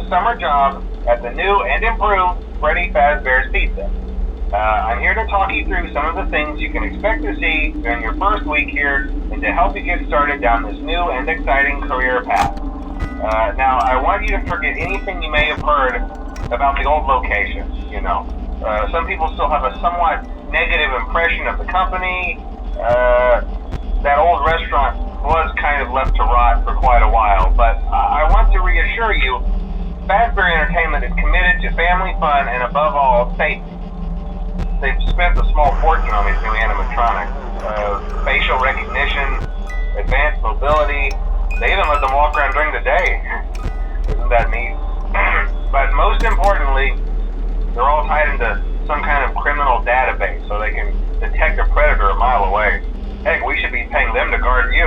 summer job at the new and improved Freddy Fazbear's Pizza. I'm here to talk you through some of the things you can expect to see during your first week here and to help you get started down this new and exciting career path. Now, I want you to forget anything you may have heard about the old location, some people still have a somewhat negative impression of the company. That old restaurant was kind of left to rot for quite a while, but I want to reassure you, Fazbear Entertainment is committed to family fun and above all, safety. They've spent a small fortune on these new animatronics. Facial recognition, advanced mobility, they even let them walk around during the day. Isn't that neat? But most importantly, they're all tied into some kind of criminal database so they can detect a predator a mile away. Heck, we should be paying them to guard you.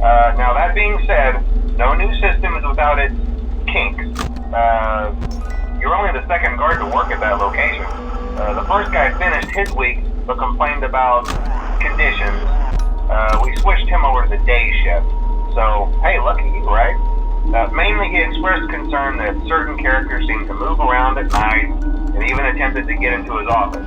Now that being said, no new system is without its kinks. You're only the second guard to work at that location. The first guy finished his week but complained about conditions. We switched him over to the day shift. So, hey, lucky you, right? Mainly he expressed concern that certain characters seemed to move around at night and even attempted to get into his office.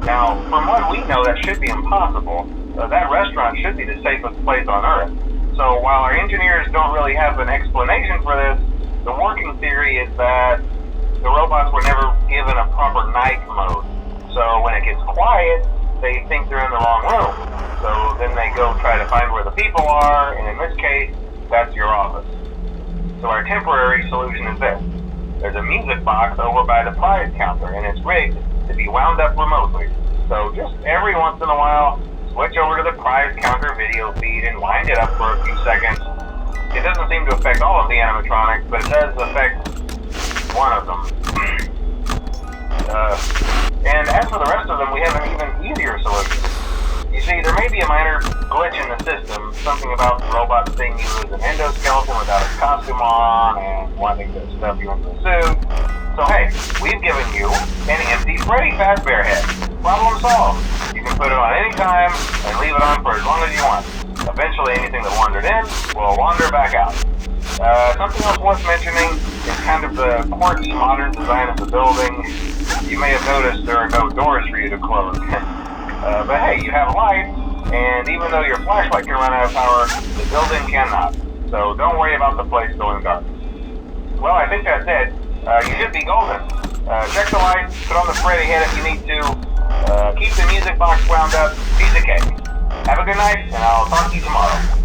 Now, from what we know, that should be impossible. That restaurant should be the safest place on Earth. So while our engineers don't really have an explanation for this, the working theory is that the robots were never given a proper night mode. So when it gets quiet, they think they're in the wrong room. So then they go try to find where the people are, and in this case, that's your office. So our temporary solution is this. There's a music box over by the prize counter, and it's rigged to be wound up remotely. So just every once in a while, switch over to the prize counter video feed and wind it up for a few seconds. It doesn't seem to affect all of the animatronics, but it does affect one of them. And as for the rest of them, we have an even easier solution. You see, there may be a minor glitch in the system, something about the robot seeing you as an endoskeleton without a costume on and wanting to stuff you into a suit. So hey, we've given you an empty Freddy Fazbear head. Problem solved. You can put it on any time and leave it on for as long as you want. Eventually anything that wandered in will wander back out. Something else worth mentioning is kind of the quirky modern design of the building. You may have noticed there are no doors for you to close. But hey, you have lights, and even though your flashlight can run out of power, the building cannot. So don't worry about the place going dark. Well, I think that's it. You should be golden. Check the lights, put on the Freddy head if you need to. Keep the music box wound up, piece of cake. Have a good night, and I'll talk to you tomorrow.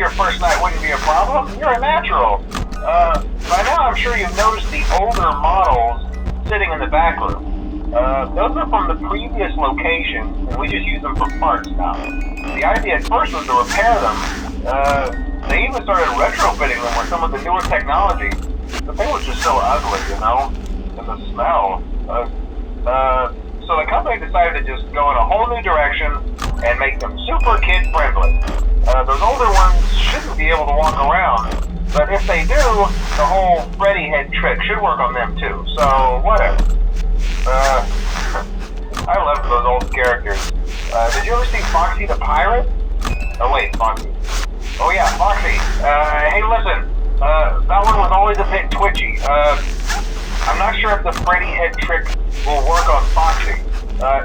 your first night wouldn't be a problem. You're a natural. By now I'm sure you've noticed the older models sitting in the back room. Those are from the previous location, and we just use them for parts now. The idea at first was to repair them. They even started retrofitting them with some of the newer technology. The thing was just so ugly, you know? And the smell. So the company decided to just go in a whole new direction and make them super kid-friendly. Those older ones shouldn't be able to walk around, but if they do, the whole Freddy head trick should work on them too, so whatever. I love those old characters. Did you ever see Foxy the Pirate? Oh wait, Foxy. Oh yeah, Foxy. Hey listen, that one was always a bit twitchy. I'm not sure if the Freddy head trick will work on Foxy.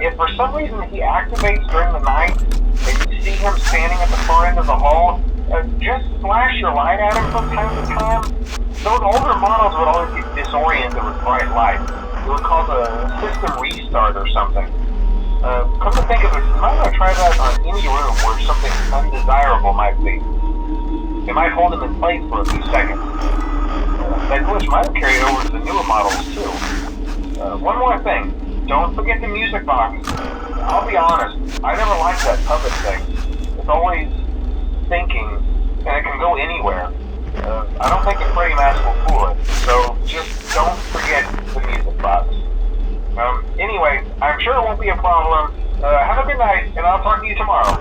If for some reason he activates during the night, and you see him standing at the far end of the hall, just flash your light at him from time to time. Those older models would always get disoriented with bright light. It would cause a system restart or something. Come to think of it, you might want to try that on any room where something undesirable might be. It might hold him in place for a few seconds. That glitch might have carried over to the newer models too. One more thing. Don't forget the music box. I'll be honest, I never liked that puppet thing. It's always thinking, and it can go anywhere. I don't think the Freddy mask will fool it, so just don't forget the music box. Anyway, I'm sure it won't be a problem. Have a good night, and I'll talk to you tomorrow.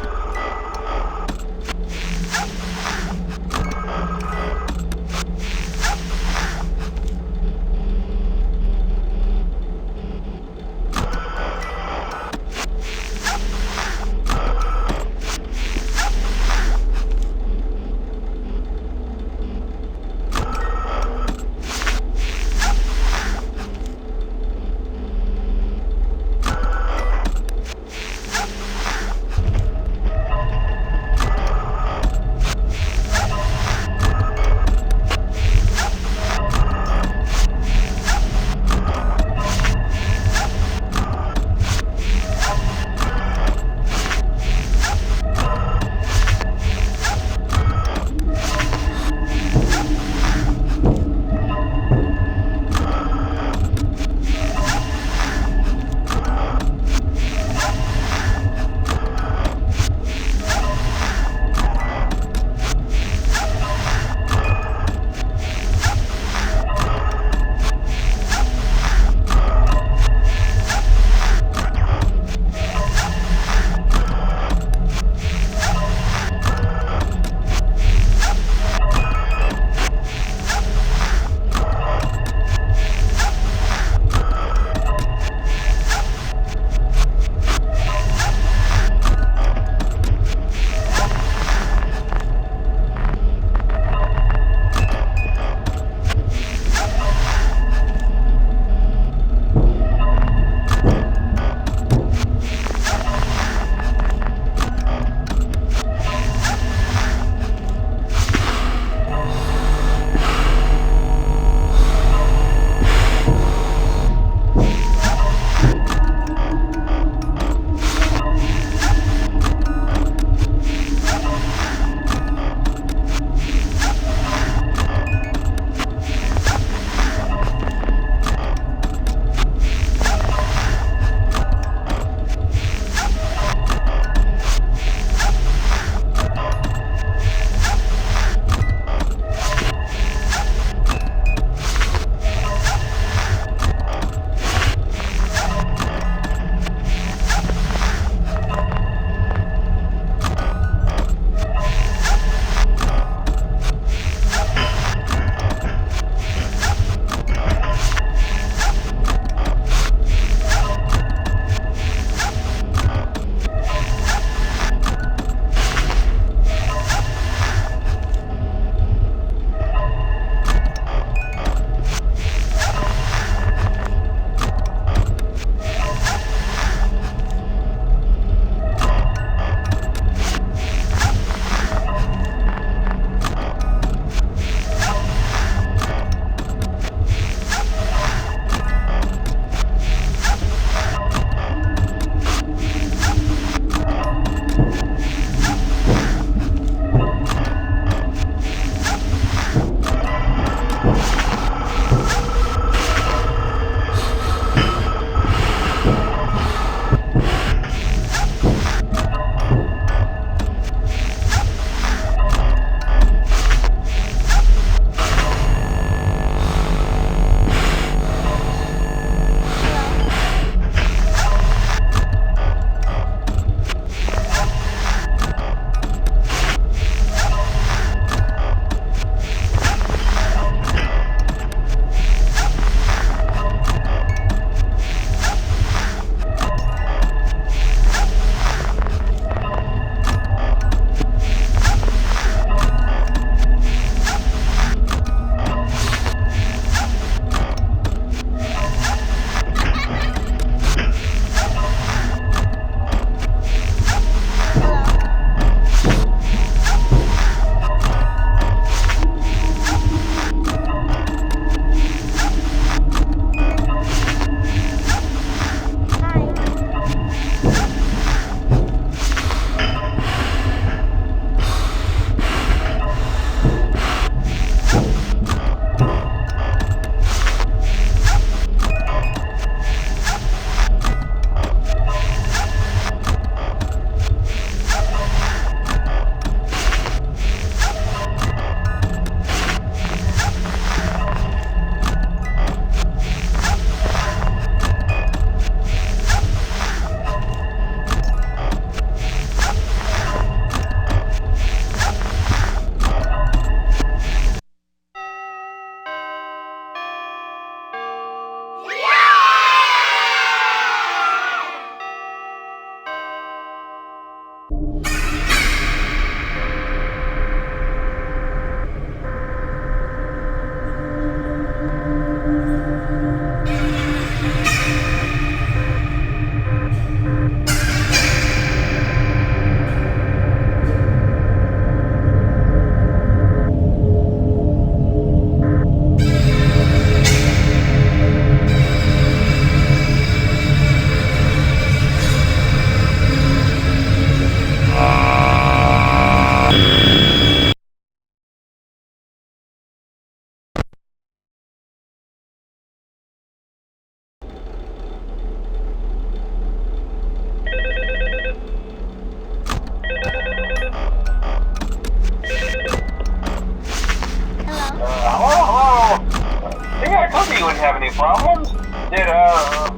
you wouldn't have any problems. Did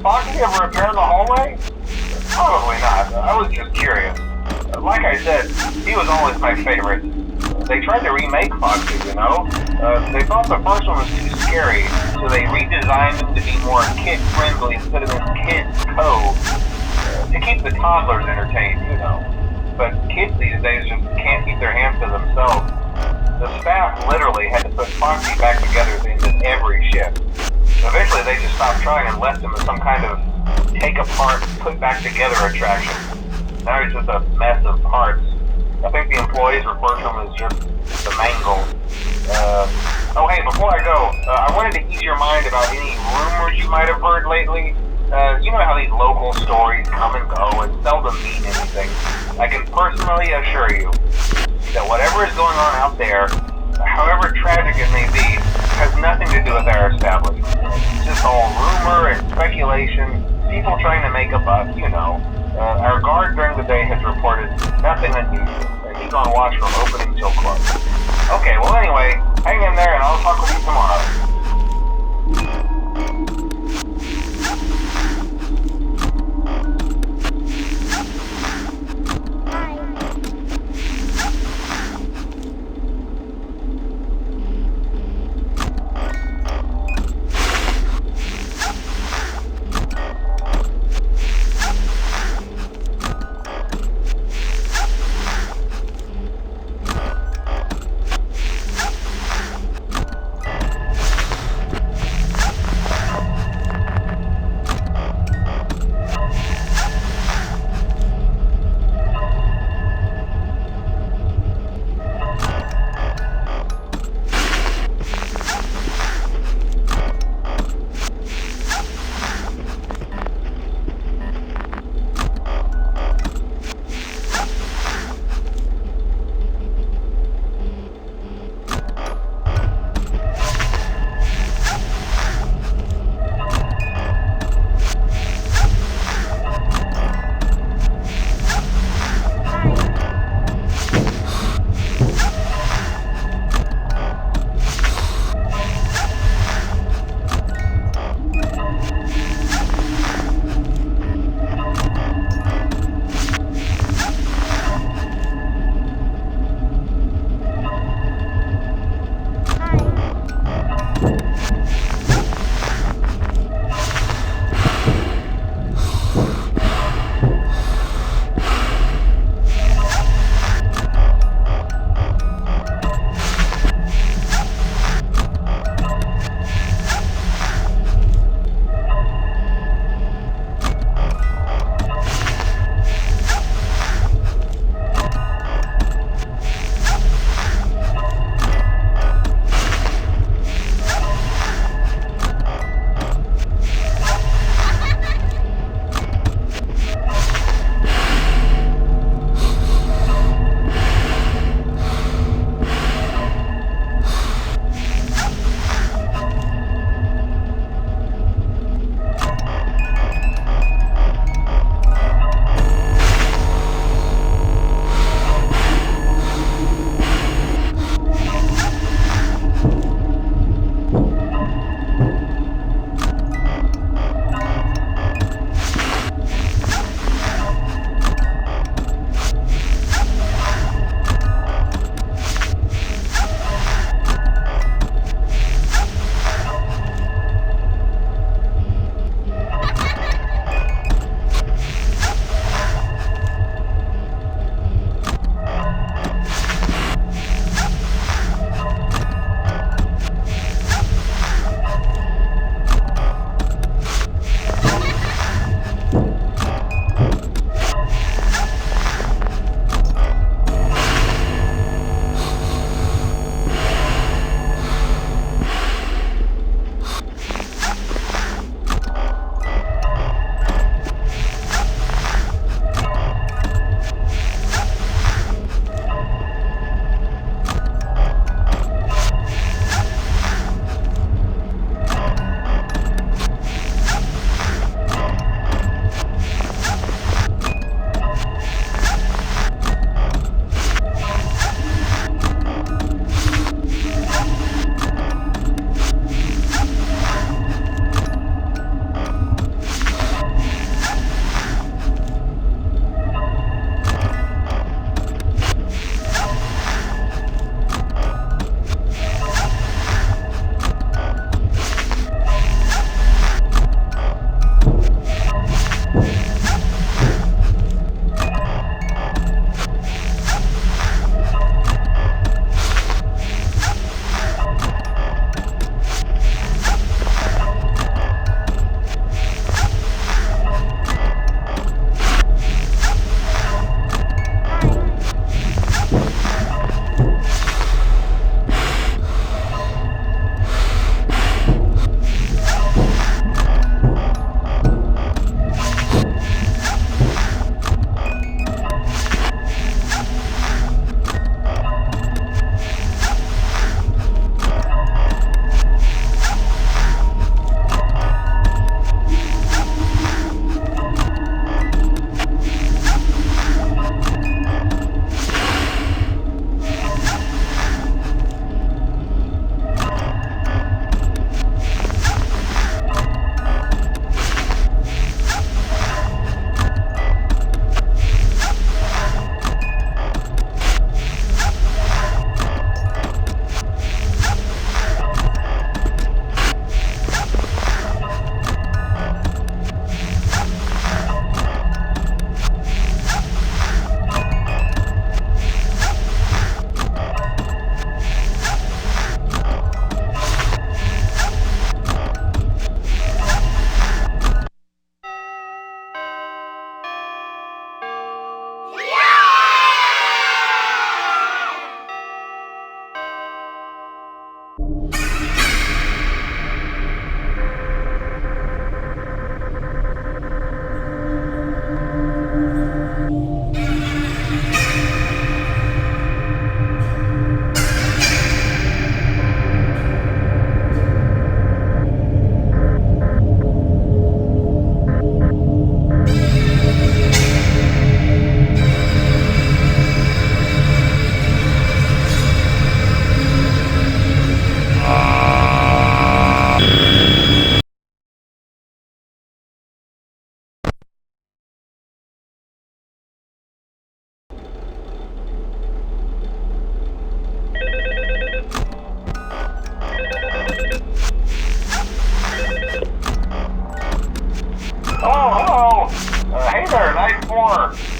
Foxy ever appear in the hallway? Probably not. I was just curious. Like I said, he was always my favorite. They tried to remake Foxy, you know? They thought the first one was too scary, so they redesigned him to be more kid-friendly and put him in Kids Cove to keep the toddlers entertained, you know. But kids these days just can't keep their hands to themselves. The staff literally had to put Foxy back together at the end of every shift. Eventually they just stopped trying and left him as some kind of take-apart, put-back-together attraction. Now he's just a mess of parts. I think the employees refer to him as just the mangle. Oh hey, before I go, I wanted to ease your mind about any rumors you might have heard lately. You know how these local stories come and go and seldom mean anything. I can personally assure you that whatever is going on out there, however tragic it may be, has nothing to do with our establishment. It's just all rumor and speculation, people trying to make a buck, you know. Our guard during the day has reported nothing unusual, and he's on watch from opening till close. Okay, well anyway, hang in there and I'll talk with you tomorrow.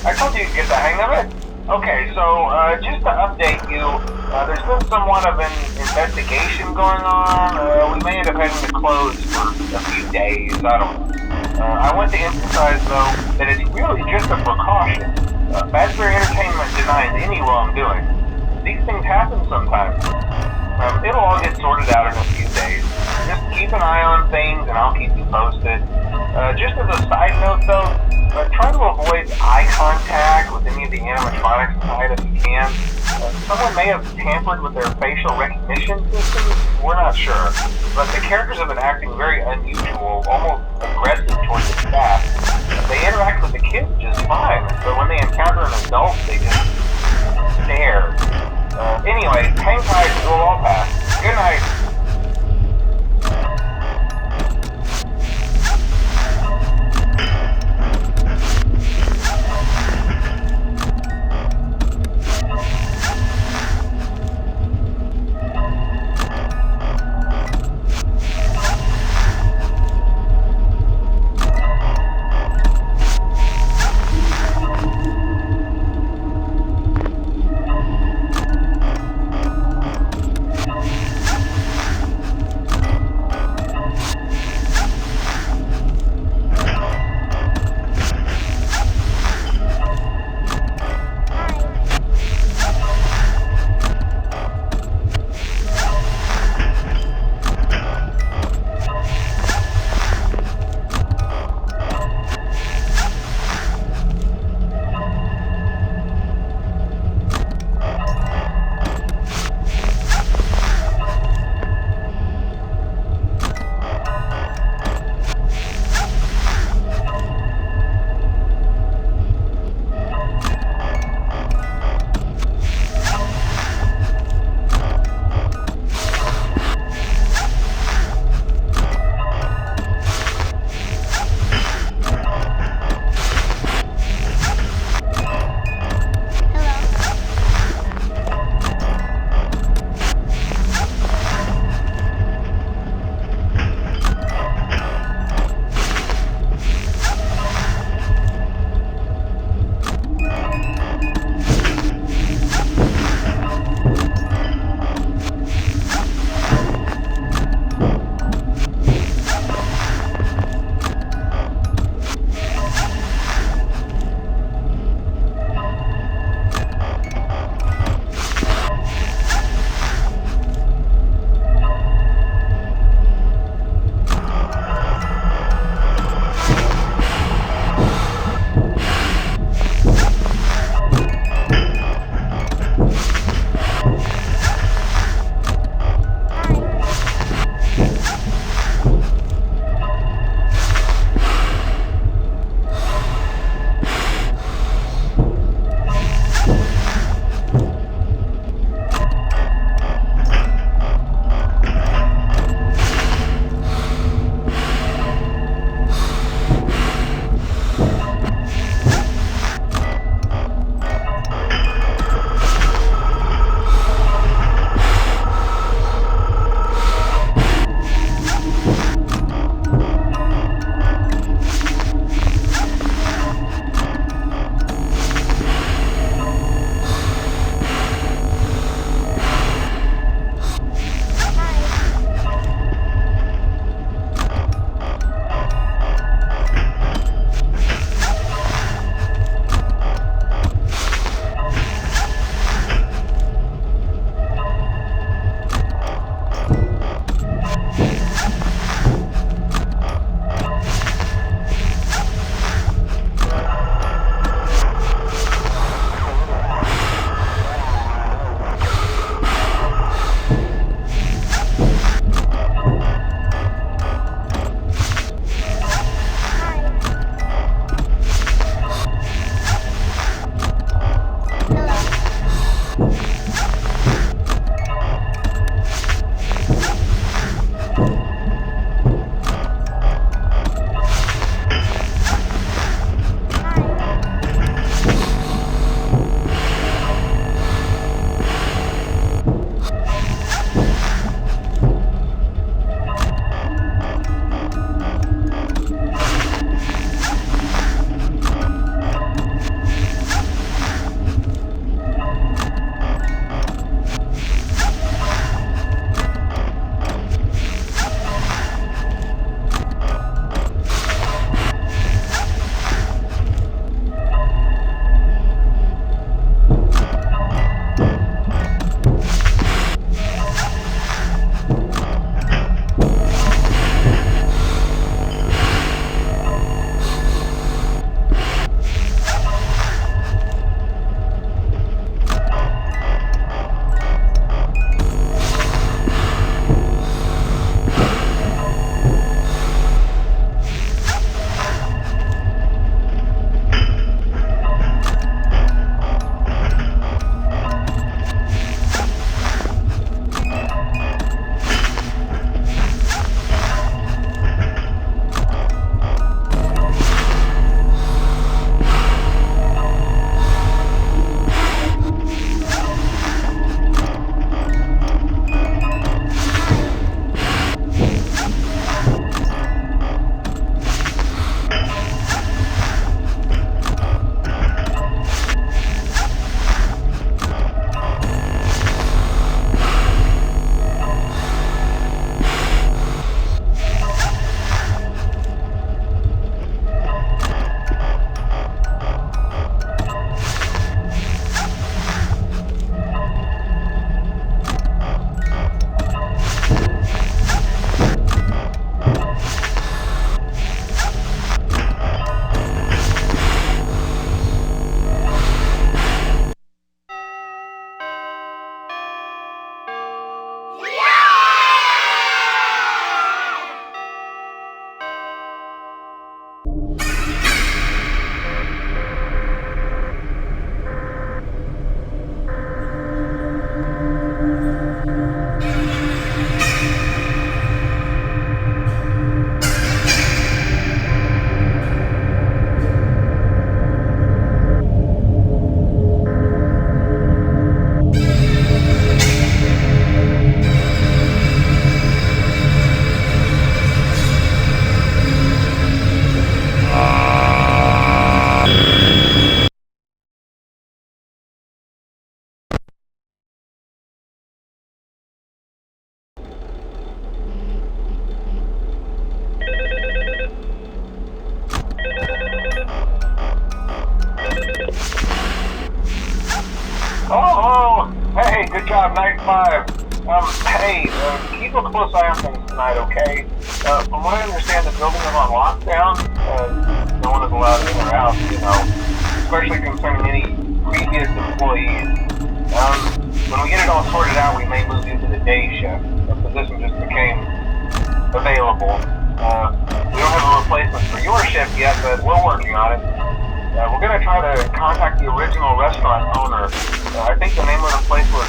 I told you to get the hang of it. Okay, so just to update you, there's been somewhat of an investigation going on. We may end up having to close for a few days. I don't know. I want to emphasize, though, that it's really just a precaution. Fazbear Entertainment denies any wrongdoing. These things happen sometimes. It'll all get sorted out in a few days. Just keep an eye on things, and I'll keep you posted. Just as a side note, though, try to avoid eye contact with any of the animatronics inside if you can. Someone may have tampered with their facial recognition systems. We're not sure. But the characters have been acting very unusual, almost aggressive towards the staff. They interact with the kids just fine, but when they encounter an adult, they just stare. Anyway, hang tight, we'll all pass. Good night. night 5. Hey, keep a close eye on things tonight, okay? From what I understand, the building is on lockdown. No one is allowed in or out, you know, especially concerning any previous employees. When we get it all sorted out, we may move you to the day shift. The position just became available. We don't have a replacement for your shift yet, but we're working on it. We're going to try to contact the original restaurant owner. I think the name of the place was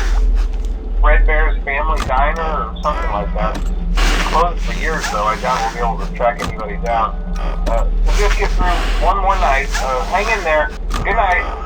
Red Bear's Family Diner or something like that. It's closed for years, though. I doubt we'll be able to track anybody down. So just get through one more night. Hang in there. Good night.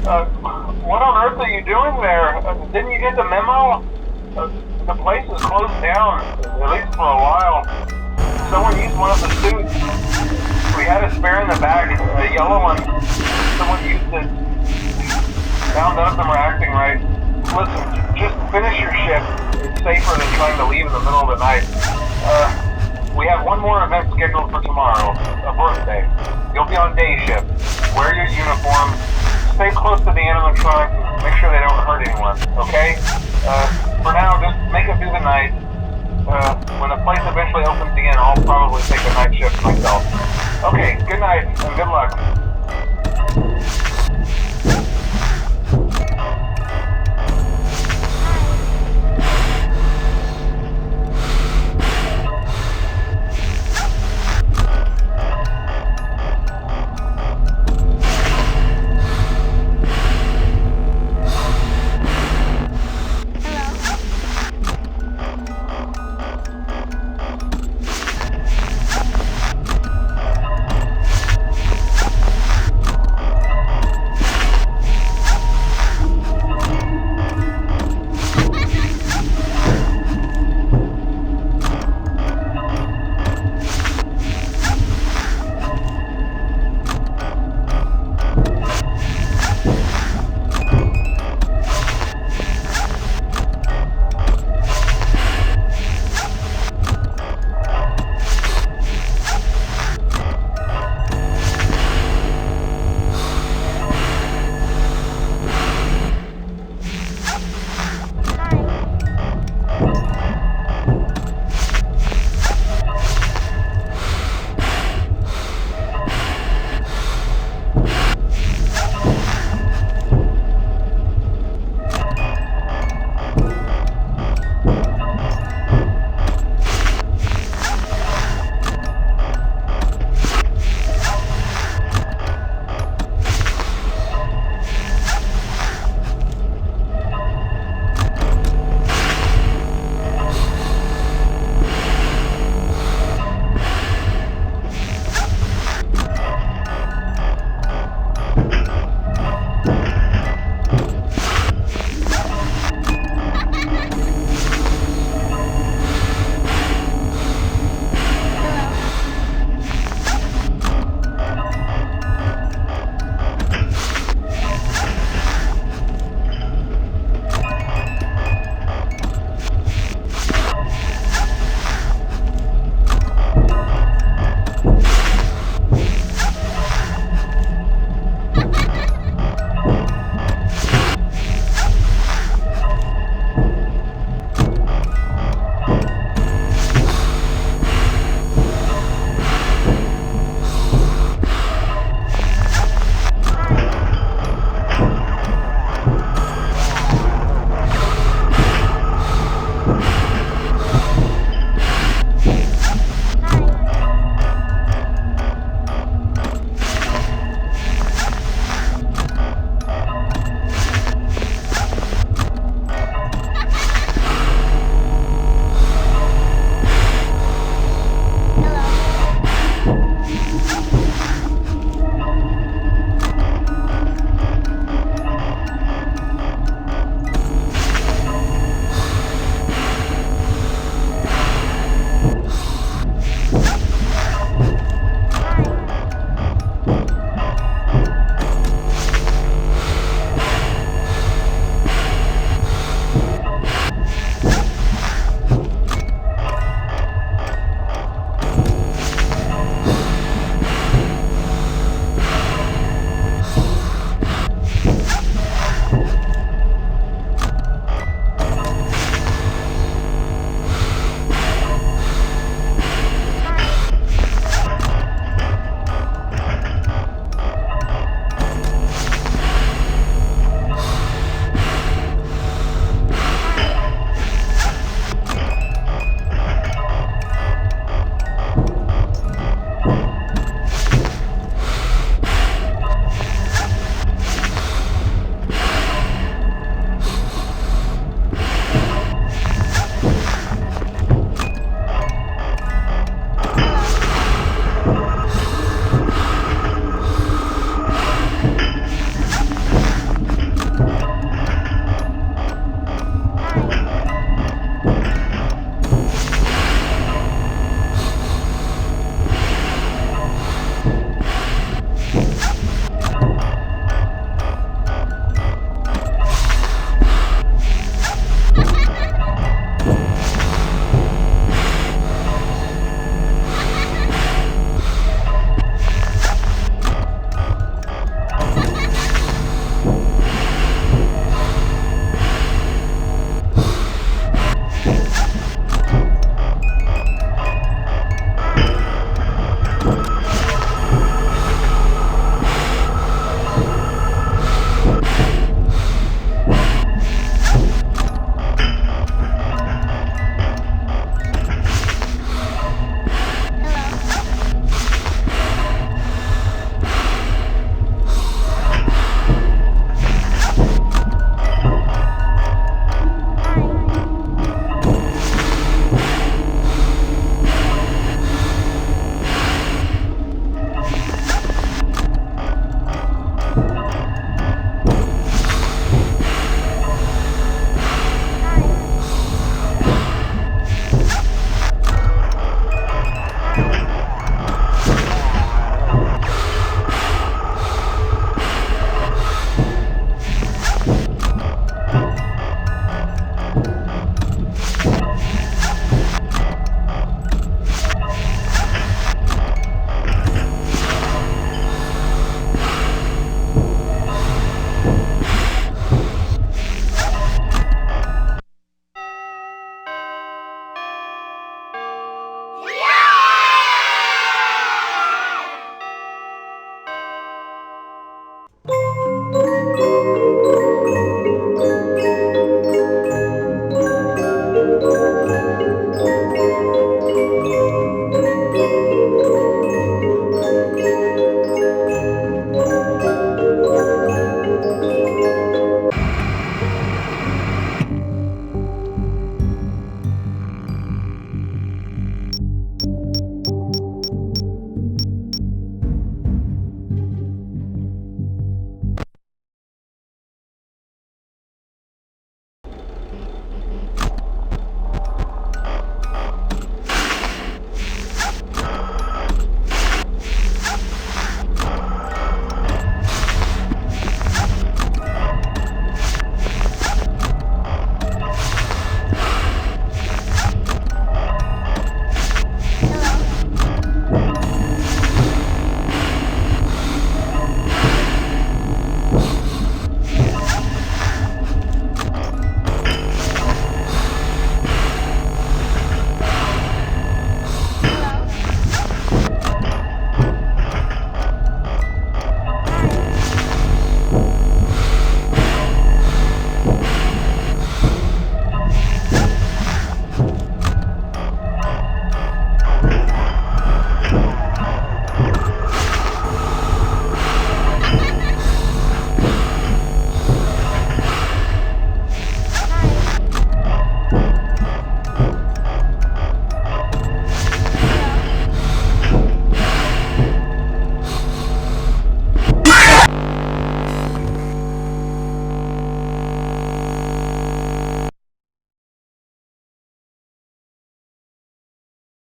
What on earth are you doing there? Didn't you get the memo? The place is closed down, at least for a while. Someone used one of the suits. We had a spare in the back, a yellow one. Someone used it. Now none of them are acting right. Listen, just finish your shift. It's safer than trying to leave in the middle of the night. We have one more event scheduled for tomorrow, a birthday. You'll be on day shift. Wear your uniform. Stay close to the animatronics and make sure they don't hurt anyone, okay? For now, just make it through the night. When the place eventually opens again, I'll probably take a night shift myself. Okay, good night and good luck.